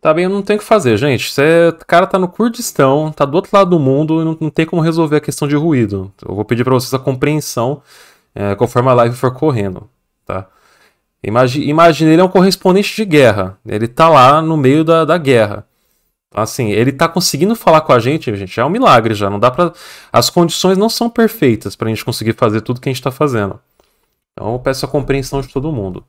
Tá bem, eu não tenho o que fazer, gente. O cara tá no Kurdistão, tá do outro lado do mundo e não tem como resolver a questão de ruído. Eu vou pedir pra vocês a compreensão conforme a live for correndo, tá? Imagine, ele é um correspondente de guerra. Ele tá lá no meio da guerra. Assim, ele tá conseguindo falar com a gente, é um milagre já. Não dá pra. As condições não são perfeitas pra gente conseguir fazer tudo que a gente tá fazendo. Então eu peço a compreensão de todo mundo.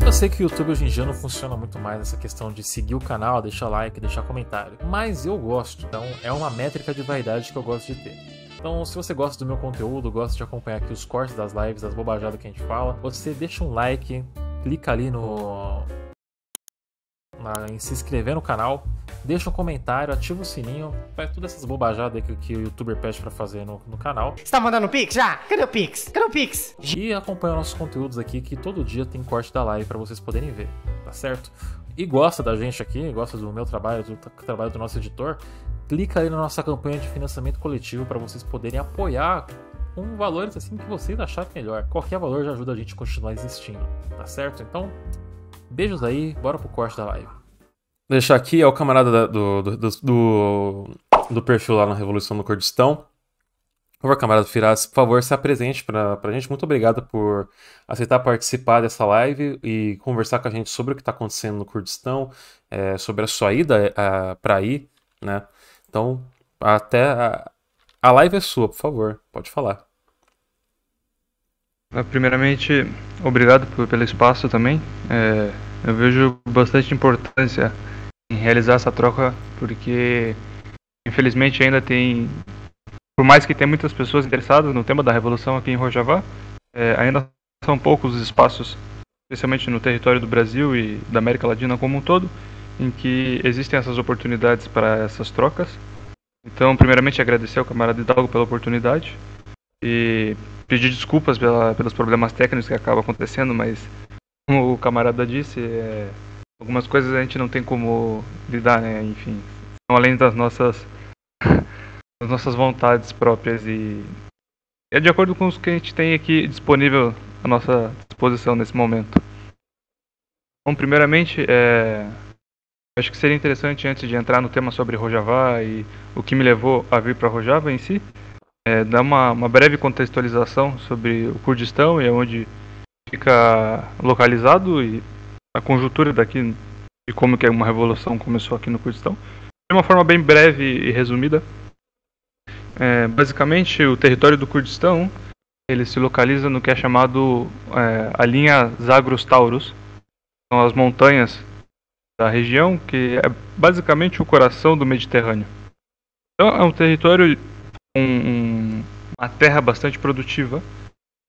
Eu sei que o YouTube hoje em dia não funciona muito mais essa questão de seguir o canal, deixar like, deixar comentário. Mas eu gosto, então é uma métrica de vaidade que eu gosto de ter. Então, se você gosta do meu conteúdo, gosta de acompanhar aqui os cortes das lives, as bobajadas que a gente fala, você deixa um like, clica ali em se inscrever no canal, deixa um comentário, ativa o sininho, faz todas essas bobajadas que o YouTuber pede pra fazer no canal. Você tá mandando Pix já? Cadê o Pix? Cadê o Pix? E acompanha nossos conteúdos aqui, que todo dia tem corte da live pra vocês poderem ver, tá certo? E gosta da gente aqui, gosta do meu trabalho, do trabalho do nosso editor, clica aí na nossa campanha de financiamento coletivo para vocês poderem apoiar com valores assim que vocês acharem melhor. Qualquer valor já ajuda a gente a continuar existindo, tá certo? Então, beijos aí, bora pro corte da live. Deixar aqui é o camarada do perfil lá na Revolução no Kurdistão. Por favor, camarada Firas, por favor, se apresente pra gente. Muito obrigado por aceitar participar dessa live e conversar com a gente sobre o que está acontecendo no Kurdistão, sobre a sua ida para aí, né? Então, a live é sua, por favor, pode falar. Primeiramente, obrigado pelo espaço também. Eu vejo bastante importância em realizar essa troca, porque infelizmente ainda tem, por mais que tenha muitas pessoas interessadas no tema da revolução aqui em Rojava, ainda são poucos os espaços, especialmente no território do Brasil e da América Latina como um todo, em que existem essas oportunidades para essas trocas. Então, primeiramente, agradecer ao camarada Hidalgo pela oportunidade e pedir desculpas pelos problemas técnicos que acabam acontecendo, mas como o camarada disse, algumas coisas a gente não tem como lidar, né? Enfim, são além das nossas vontades próprias e é de acordo com os que a gente tem aqui disponível à nossa disposição nesse momento. Bom, primeiramente, acho que seria interessante, antes de entrar no tema sobre Rojava e o que me levou a vir para Rojava em si, dar uma breve contextualização sobre o Kurdistão e onde fica localizado e a conjuntura daqui de como que uma revolução começou aqui no Kurdistão. De uma forma bem breve e resumida, basicamente o território do Kurdistão ele se localiza no que é chamado a linha Zagros-Taurus, são as montanhas da região, que é basicamente o coração do Mediterrâneo. Então é um território com uma terra bastante produtiva,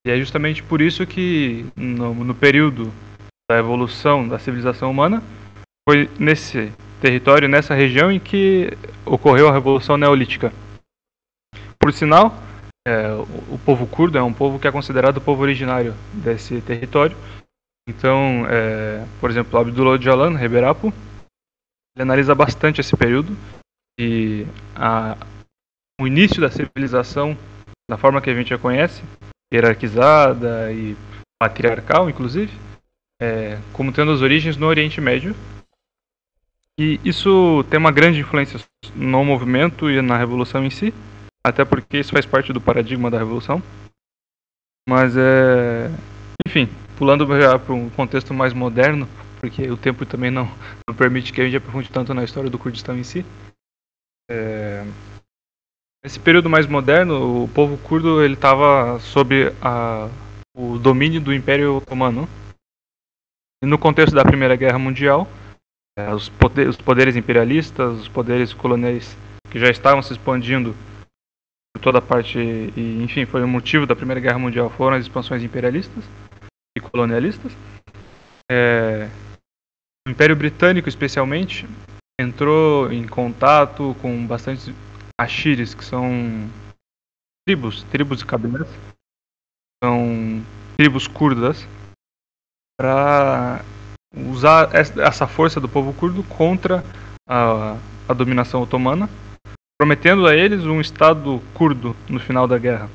e é justamente por isso que no período da evolução da civilização humana foi nesse território, nessa região, em que ocorreu a Revolução Neolítica. Por sinal, o povo curdo é um povo que é considerado o povo originário desse território. Então, por exemplo, Abdullah Öcalan, Reberapo, ele analisa bastante esse período e o início da civilização, da forma que a gente a conhece, hierarquizada e patriarcal, inclusive, como tendo as origens no Oriente Médio. E isso tem uma grande influência no movimento e na revolução em si, até porque isso faz parte do paradigma da revolução. Mas, enfim, pulando já para um contexto mais moderno, porque o tempo também não permite que a gente aprofunde tanto na história do Kurdistão em si. Nesse período mais moderno, o povo curdo ele estava sob o domínio do Império Otomano. E no contexto da Primeira Guerra Mundial, os poderes imperialistas, os poderes coloniais que já estavam se expandindo por toda parte, e enfim, foi o motivo da Primeira Guerra Mundial, foram as expansões imperialistas e colonialistas. O Império Britânico, especialmente, entrou em contato com bastantes Ashiris, que são tribos de cabeleireiros, são tribos curdas, para usar essa força do povo curdo contra a dominação otomana, prometendo a eles um estado curdo no final da guerra.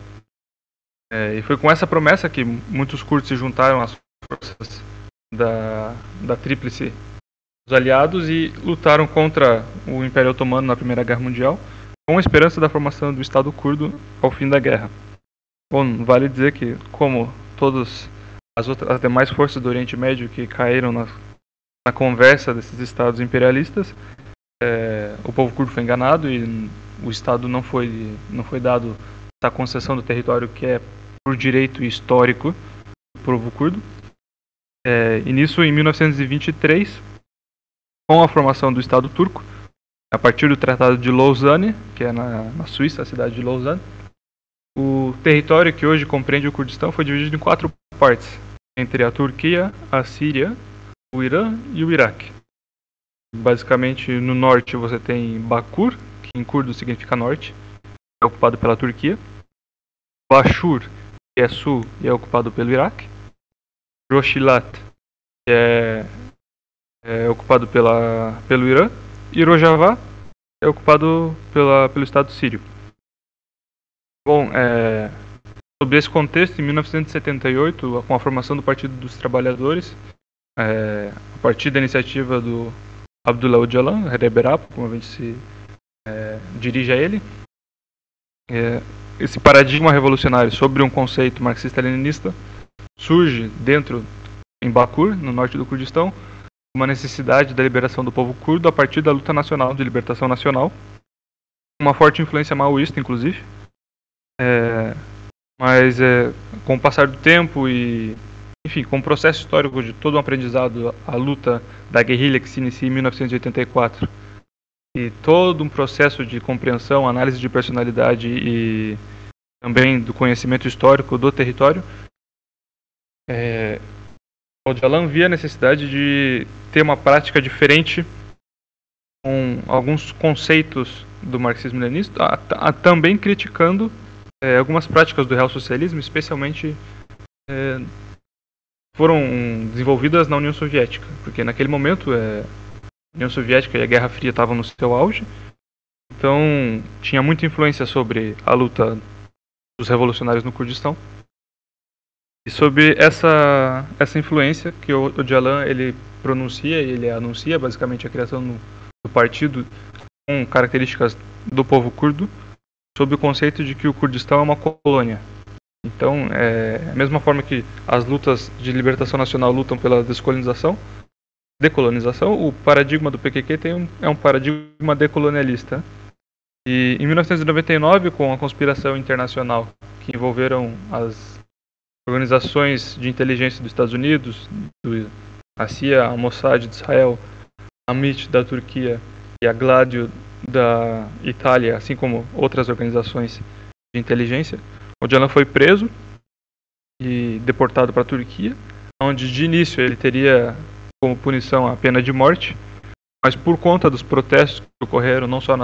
E foi com essa promessa que muitos curdos se juntaram às forças da Tríplice os aliados e lutaram contra o Império Otomano na Primeira Guerra Mundial, com a esperança da formação do Estado curdo ao fim da guerra. Bom, vale dizer que, como todas as demais forças do Oriente Médio que caíram na conversa desses estados imperialistas, o povo curdo foi enganado e o Estado não foi dado essa concessão do território que é por direito histórico do povo curdo. E nisso, em 1923, com a formação do Estado turco, a partir do Tratado de Lausanne, que é na Suíça, a cidade de Lausanne, o território que hoje compreende o Kurdistão foi dividido em 4 partes, entre a Turquia, a Síria, o Irã e o Iraque. Basicamente, no norte você tem Bakur, que em curdo significa norte, é ocupado pela Turquia. Bashur, que é sul e é ocupado pelo Iraque. Roshilat, que é ocupado pelo Irã. E Rojava é ocupado pelo Estado sírio. Bom, sobre esse contexto, em 1978, com a formação do Partido dos Trabalhadores, a partir da iniciativa do Abdullah Öcalan, Reberap, como a gente se dirige a ele, esse paradigma revolucionário sobre um conceito marxista-leninista surge em Bakur, no norte do Kurdistão, uma necessidade da liberação do povo curdo a partir da luta nacional de libertação nacional, uma forte influência maoísta, inclusive. Mas com o passar do tempo e, enfim, com o processo histórico de todo um aprendizado, a luta da guerrilha que se inicia em 1984 e todo um processo de compreensão, análise de personalidade e também do conhecimento histórico do território, o Öcalan via a necessidade de ter uma prática diferente com alguns conceitos do marxismo-leninismo, também criticando algumas práticas do real-socialismo, especialmente foram desenvolvidas na União Soviética, porque naquele momento a União Soviética e a Guerra Fria estavam no seu auge, então tinha muita influência sobre a luta dos revolucionários no Kurdistão. E sobre essa influência que o Öcalan ele pronuncia e ele anuncia basicamente a criação do partido com características do povo curdo, sob o conceito de que o Kurdistão é uma colônia. Então, a mesma forma que as lutas de libertação nacional lutam pela decolonização, o paradigma do PKK é um paradigma decolonialista. E em 1999, com a conspiração internacional que envolveram as organizações de inteligência dos Estados Unidos, a CIA, a Mossad de Israel, a MIT da Turquia e a Gladio da Itália, assim como outras organizações de inteligência, o Öcalan foi preso e deportado para a Turquia, onde de início ele teria como punição a pena de morte, mas por conta dos protestos que ocorreram não só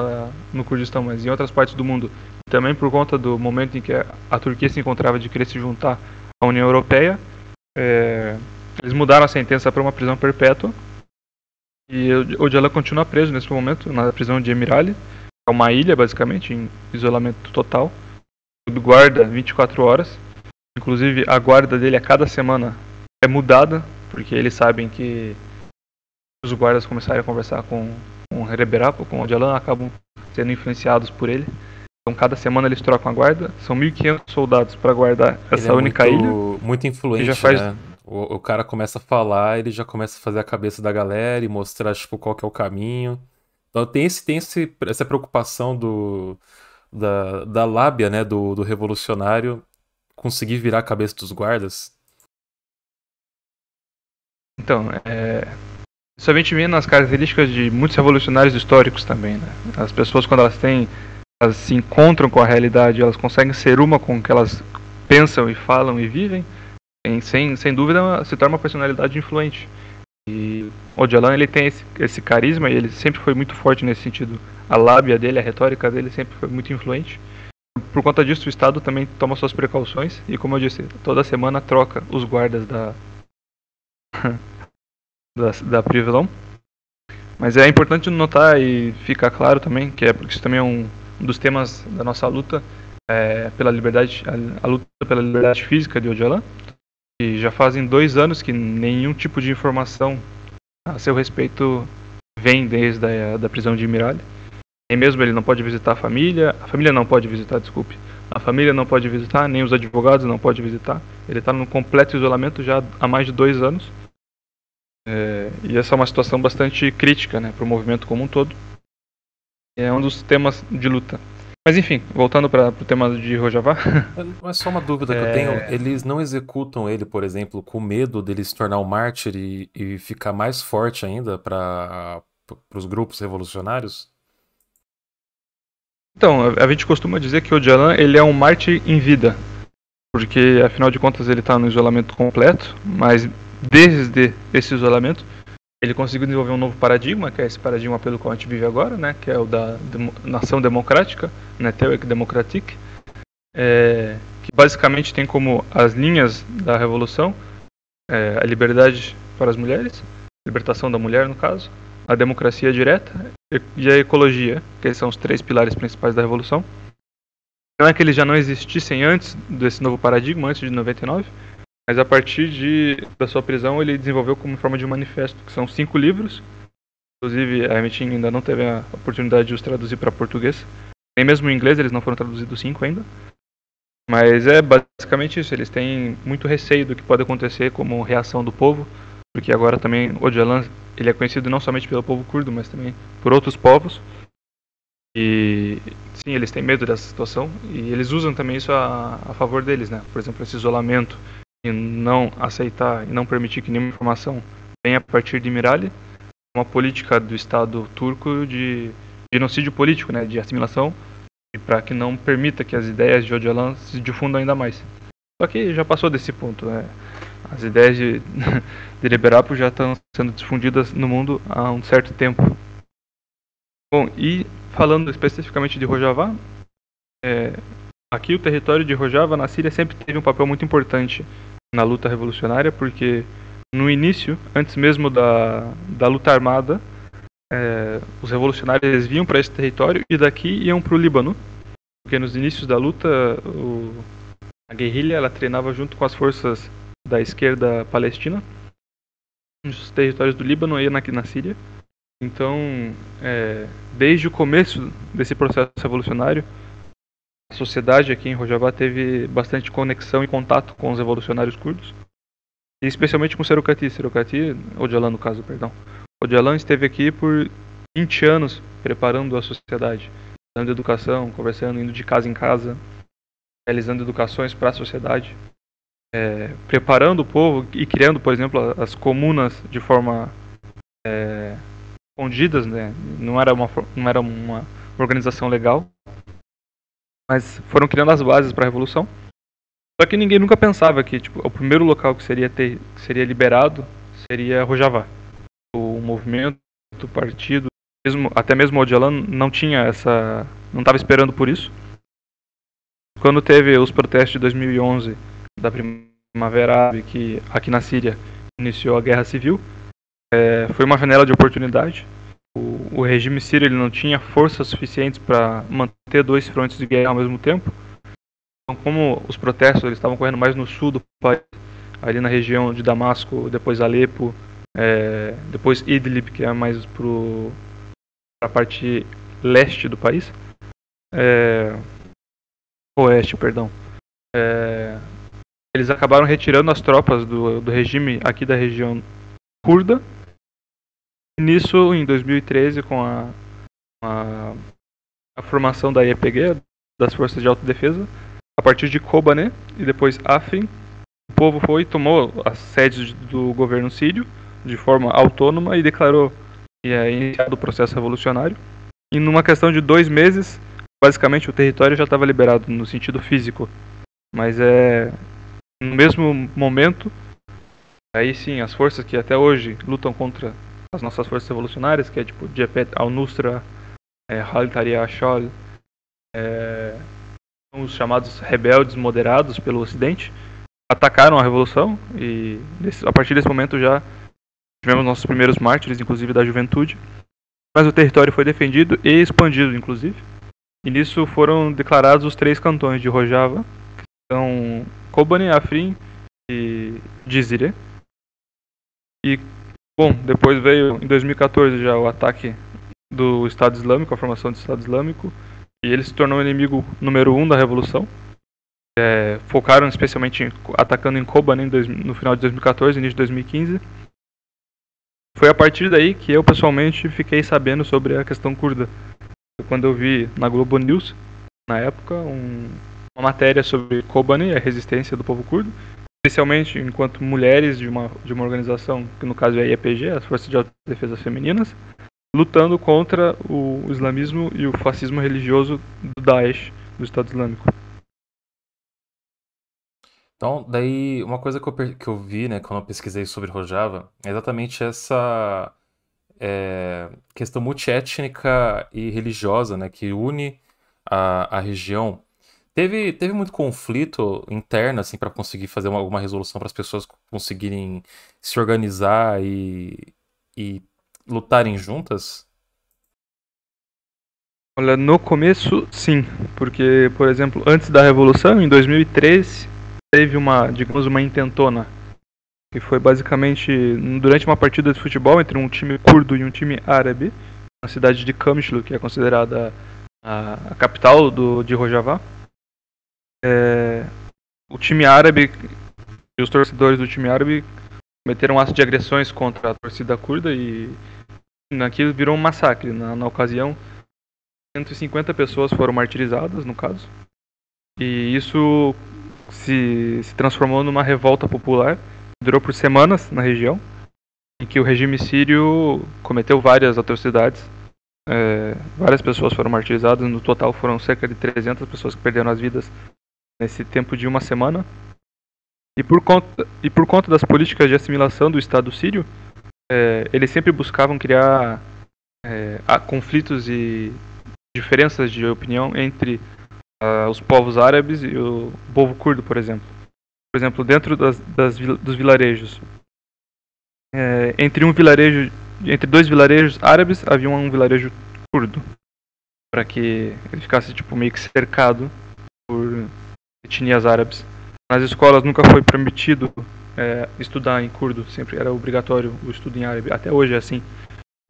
no Kurdistão, mas em outras partes do mundo, e também por conta do momento em que a Turquia se encontrava de querer se juntar à União Europeia, eles mudaram a sentença para uma prisão perpétua. E o Öcalan continua preso nesse momento na prisão de Emirali, é uma ilha basicamente em isolamento total, sob guarda 24 horas. Inclusive a guarda dele a cada semana é mudada, porque eles sabem que os guardas começarem a conversar com o Reberap, com o Öcalan, acabam sendo influenciados por ele. Então cada semana eles trocam a guarda, são 1.500 soldados para guardar essa única ilha. Muito influente, né? O cara começa a falar, ele já começa a fazer a cabeça da galera e mostrar, tipo, qual que é o caminho. Então tem essa preocupação da lábia, né, do revolucionário conseguir virar a cabeça dos guardas. Então, isso a gente vê nas características de muitos revolucionários históricos também, né? As pessoas, quando elas se encontram com a realidade, elas conseguem ser uma com o que elas pensam e falam e vivem, sem dúvida se torna uma personalidade influente. E o Öcalan, ele tem esse carisma e ele sempre foi muito forte nesse sentido. A lábia dele, a retórica dele sempre foi muito influente. Por conta disso, o Estado também toma suas precauções e, como eu disse, toda semana troca os guardas da prisão. Mas é importante notar e ficar claro também, porque isso também é um dos temas da nossa luta pela liberdade, a luta pela liberdade física de Öcalan. E já fazem 2 anos que nenhum tipo de informação a seu respeito vem desde da prisão de Miralha. Nem mesmo ele não pode visitar a família não pode visitar, desculpe. A família não pode visitar, nem os advogados não podem visitar. Ele está no completo isolamento já há mais de 2 anos. E essa é uma situação bastante crítica, né, para o movimento como um todo. É um dos temas de luta. Mas enfim, voltando para o tema de Rojavá. Mas só uma dúvida que eu tenho, eles não executam ele, por exemplo, com medo dele se tornar um mártir e ficar mais forte ainda para os grupos revolucionários? Então, a gente costuma dizer que o Öcalan, ele é um mártir em vida, porque afinal de contas ele está no isolamento completo, mas desde esse isolamento ele conseguiu desenvolver um novo paradigma, que é esse paradigma pelo qual a gente vive agora, né, que é o da nação democrática, né, Teoek Demokratik, que basicamente tem como as linhas da revolução a liberdade para as mulheres, libertação da mulher no caso, a democracia direta e a ecologia, que são os 3 pilares principais da revolução. Não é que eles já não existissem antes desse novo paradigma, antes de 99, mas a partir da sua prisão ele desenvolveu como forma de manifesto, que são 5 livros. Inclusive a Emitim ainda não teve a oportunidade de os traduzir para português. Nem mesmo em inglês eles não foram traduzidos 5 ainda. Mas é basicamente isso, eles têm muito receio do que pode acontecer como reação do povo, porque agora também o Öcalan, ele é conhecido não somente pelo povo curdo, mas também por outros povos. E sim, eles têm medo dessa situação e eles usam também isso a favor deles, né? Por exemplo, esse isolamento e não aceitar e não permitir que nenhuma informação venha a partir de Miralha, uma política do Estado turco de genocídio político, né? De assimilação, e para que não permita que as ideias de Öcalan se difundam ainda mais. Só que já passou desse ponto, né? As ideias de Liberapo já estão sendo difundidas no mundo há um certo tempo. Bom, e falando especificamente de Rojavá, aqui o território de Rojava na Síria sempre teve um papel muito importante na luta revolucionária, porque no início, antes mesmo da luta armada, os revolucionários vinham para esse território e daqui iam para o Líbano, porque nos inícios da luta a guerrilha ela treinava junto com as forças da esquerda palestina nos territórios do Líbano e na Síria. Então, desde o começo desse processo revolucionário, a sociedade aqui em Rojavá teve bastante conexão e contato com os revolucionários curdos, e especialmente com Serokati, Öcalan no caso, perdão. Öcalan esteve aqui por 20 anos preparando a sociedade, dando educação, conversando, indo de casa em casa, realizando educações para a sociedade, preparando o povo e criando, por exemplo, as comunas de forma escondidas, né? Não era uma organização legal, mas foram criando as bases para a revolução. Só que ninguém nunca pensava que o primeiro local que seria liberado seria Rojavá. O movimento, o partido, até mesmo o Öcalan não estava esperando por isso. Quando teve os protestos de 2011 da Primavera Árabe, que aqui na Síria iniciou a guerra civil, foi uma janela de oportunidade. O regime sírio ele não tinha forças suficientes para manter 2 frontes de guerra ao mesmo tempo. Então, como os protestos eles estavam correndo mais no sul do país, ali na região de Damasco, depois Alepo, depois Idlib, que é mais para a parte leste do país, oeste, perdão. Eles acabaram retirando as tropas do regime aqui da região curda. Nisso, em 2013, com a formação da YPG, das Forças de Autodefesa, a partir de Kobane e depois Afrin, o povo foi e tomou as sedes do governo sírio de forma autônoma e declarou que é iniciado o processo revolucionário. E numa questão de 2 meses, basicamente o território já estava liberado no sentido físico. Mas no mesmo momento, aí sim, as forças que até hoje lutam contra as nossas forças revolucionárias, que é tipo Jabhat al-Nusra, Khalid Ashol, os chamados rebeldes moderados pelo Ocidente, atacaram a revolução e a partir desse momento já tivemos nossos primeiros mártires, inclusive da juventude, mas o território foi defendido e expandido, inclusive, e nisso foram declarados os 3 cantões de Rojava, que são Kobane, Afrin e Cizre. E Bom, depois veio em 2014 já o ataque do Estado Islâmico, a formação do Estado Islâmico, e ele se tornou o inimigo número 1 da Revolução. Focaram especialmente atacando em Kobane no final de 2014, início de 2015. Foi a partir daí que eu pessoalmente fiquei sabendo sobre a questão curda. Quando eu vi na Globo News, na época, uma matéria sobre Kobane, a resistência do povo curdo, especialmente enquanto mulheres de uma organização, que no caso é a IEPG, as Forças de Autodefesa Femininas, lutando contra o islamismo e o fascismo religioso do Daesh, do Estado Islâmico. Então, daí, uma coisa que eu vi, né, quando eu pesquisei sobre Rojava, é exatamente essa questão multiétnica e religiosa, né, que une a região. Teve muito conflito interno, assim, para conseguir fazer alguma resolução para as pessoas conseguirem se organizar e lutarem juntas? Olha, no começo, sim, porque, por exemplo, antes da Revolução, em 2013, teve digamos, uma intentona, que foi basicamente durante uma partida de futebol entre um time curdo e um time árabe, na cidade de Qamishlo, que é considerada a capital de Rojava. O time árabe e os torcedores do time árabe cometeram um ato de agressões contra a torcida curda e naquilo virou um massacre. Na ocasião, 150 pessoas foram martirizadas, no caso, e isso se transformou numa revolta popular, durou por semanas na região, em que o regime sírio cometeu várias atrocidades. Várias pessoas foram martirizadas, no total foram cerca de 300 pessoas que perderam as vidas nesse tempo de uma semana. E por conta das políticas de assimilação do Estado sírio, eles sempre buscavam criar conflitos e diferenças de opinião entre os povos árabes e o povo curdo, por exemplo. Por exemplo, dentro dos vilarejos, entre dois vilarejos árabes havia um vilarejo curdo, para que ele ficasse meio que cercado por etnias árabes. Nas escolas nunca foi permitido estudar em curdo, sempre era obrigatório o estudo em árabe. Até hoje é assim,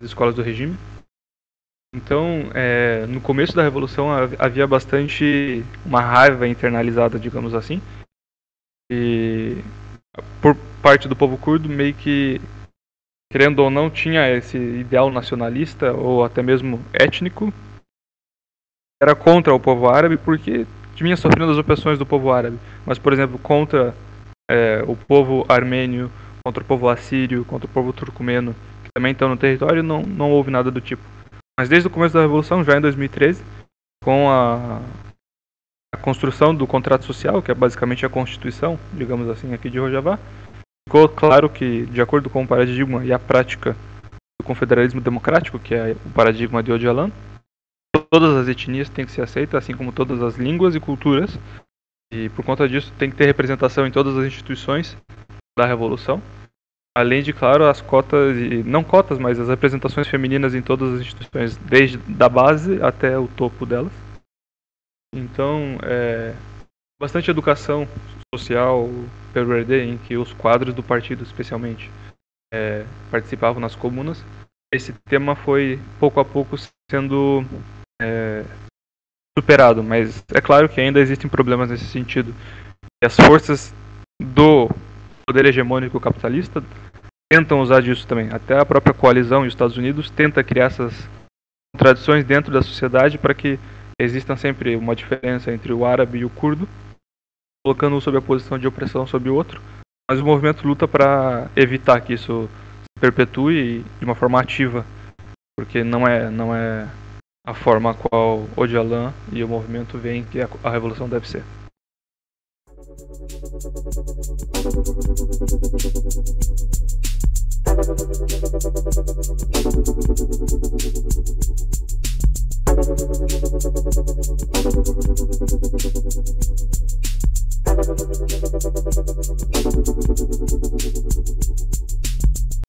nas escolas do regime. Então, no começo da Revolução havia bastante uma raiva internalizada, digamos assim. E por parte do povo curdo, meio que, querendo ou não, tinha esse ideal nacionalista ou até mesmo étnico. Era contra o povo árabe porque vinha sofrendo as opressões do povo árabe. Mas, por exemplo, contra o povo armênio, contra o povo assírio, contra o povo turcomeno, que também estão no território, não houve nada do tipo. Mas desde o começo da Revolução, já em 2013, com a construção do contrato social, que é basicamente a Constituição, digamos assim, aqui de Rojava, ficou claro que, de acordo com o paradigma e a prática do confederalismo democrático, que é o paradigma de Öcalan, todas as etnias têm que ser aceitas, assim como todas as línguas e culturas, e por conta disso tem que ter representação em todas as instituições da Revolução, além de, claro, as cotas, não cotas, mas as representações femininas em todas as instituições, desde da base até o topo delas. Então, bastante educação social pelo RD, em que os quadros do partido, especialmente, participavam nas comunas. Esse tema foi, pouco a pouco, sendo superado, mas é claro que ainda existem problemas nesse sentido. E as forças do poder hegemônico capitalista tentam usar disso também. Até a própria coalizão e os Estados Unidos tenta criar essas contradições dentro da sociedade para que exista sempre uma diferença entre o árabe e o curdo, colocando um sob a posição de opressão sobre o outro. Mas o movimento luta para evitar que isso se perpetue de uma forma ativa, porque não é a forma a qual Öcalan e o movimento veem que a revolução deve ser.